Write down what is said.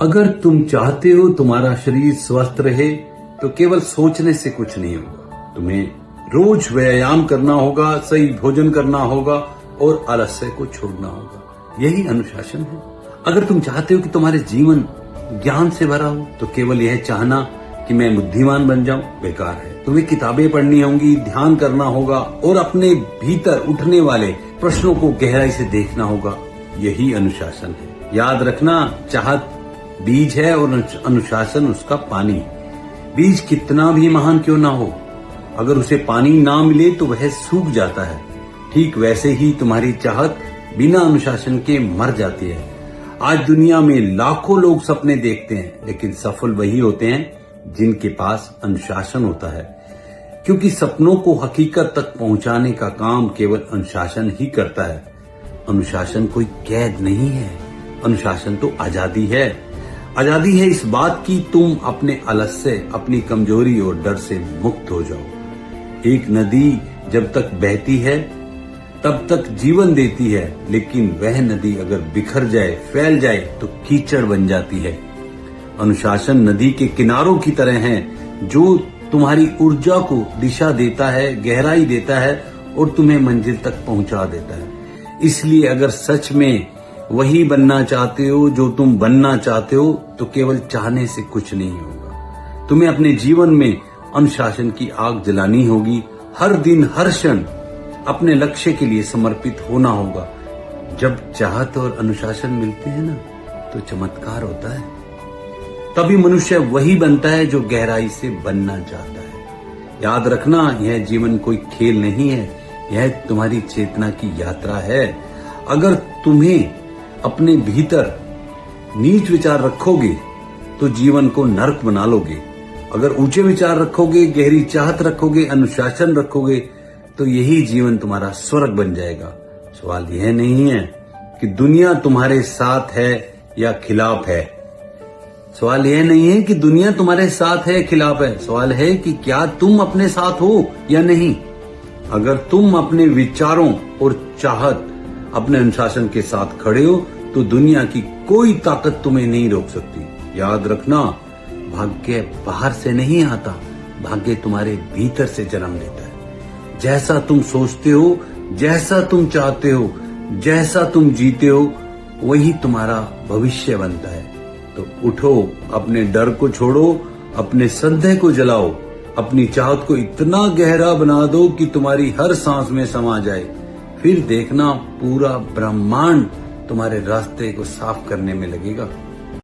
अगर तुम चाहते हो तुम्हारा शरीर स्वस्थ रहे तो केवल सोचने से कुछ नहीं होगा। तुम्हें रोज व्यायाम करना होगा, सही भोजन करना होगा और आलस्य को छोड़ना होगा। यही अनुशासन है। अगर तुम चाहते हो कि तुम्हारे जीवन ज्ञान से भरा हो तो केवल यह चाहना कि मैं बुद्धिमान बन जाऊं बेकार है। तुम्हें किताबें पढ़नी होंगी, ध्यान करना होगा और अपने भीतर उठने वाले प्रश्नों को गहराई से देखना होगा। यही अनुशासन है। याद रखना, चाहत बीज है और अनुशासन उसका पानी। बीज कितना भी महान क्यों ना हो, अगर उसे पानी ना मिले तो वह सूख जाता है। ठीक वैसे ही तुम्हारी चाहत बिना अनुशासन के मर जाती है। आज दुनिया में लाखों लोग सपने देखते हैं, लेकिन सफल वही होते हैं जिनके पास अनुशासन होता है, क्योंकि सपनों को हकीकत तक पहुंचाने का काम केवल अनुशासन ही करता है। अनुशासन कोई कैद नहीं है, अनुशासन तो आजादी है। आजादी है इस बात की तुम अपने आलस्य, अपनी कमजोरी और डर से मुक्त हो जाओ। एक नदी जब तक बहती है तब तक जीवन देती है, लेकिन वह नदी अगर बिखर जाए, फैल जाए तो कीचड़ बन जाती है। अनुशासन नदी के किनारों की तरह है, जो तुम्हारी ऊर्जा को दिशा देता है, गहराई देता है और तुम्हें मंजिल तक पहुंचा देता है। इसलिए अगर सच में वही बनना चाहते हो जो तुम बनना चाहते हो तो केवल चाहने से कुछ नहीं होगा। तुम्हें अपने जीवन में अनुशासन की आग जलानी होगी। हर दिन, हर क्षण अपने लक्ष्य के लिए समर्पित होना होगा। जब चाहत और अनुशासन मिलते हैं ना तो चमत्कार होता है। तभी मनुष्य वही बनता है जो गहराई से बनना चाहता है। याद रखना, यह जीवन कोई खेल नहीं है, यह तुम्हारी चेतना की यात्रा है। अगर तुम्हें अपने भीतर नीच विचार रखोगे तो जीवन को नरक बना लोगे। अगर ऊंचे विचार रखोगे, गहरी चाहत रखोगे, अनुशासन रखोगे तो यही जीवन तुम्हारा स्वर्ग बन जाएगा। सवाल यह नहीं है कि दुनिया तुम्हारे साथ है या खिलाफ है। सवाल यह नहीं है कि दुनिया तुम्हारे साथ है, खिलाफ है। सवाल है कि क्या तुम अपने साथ हो या नहीं। अगर तुम अपने विचारों और चाहत, अपने अनुशासन के साथ खड़े हो तो दुनिया की कोई ताकत तुम्हें नहीं रोक सकती। याद रखना, भाग्य बाहर से नहीं आता, भाग्य तुम्हारे भीतर से जन्म लेता है। जैसा तुम सोचते हो, जैसा तुम चाहते हो, जैसा तुम जीते हो, वही तुम्हारा भविष्य बनता है। तो उठो, अपने डर को छोड़ो, अपने संदेह को जलाओ, अपनी चाहत को इतना गहरा बना दो कि तुम्हारी हर सांस में समा जाए। फिर देखना, पूरा ब्रह्मांड तुम्हारे रास्ते को साफ करने में लगेगा।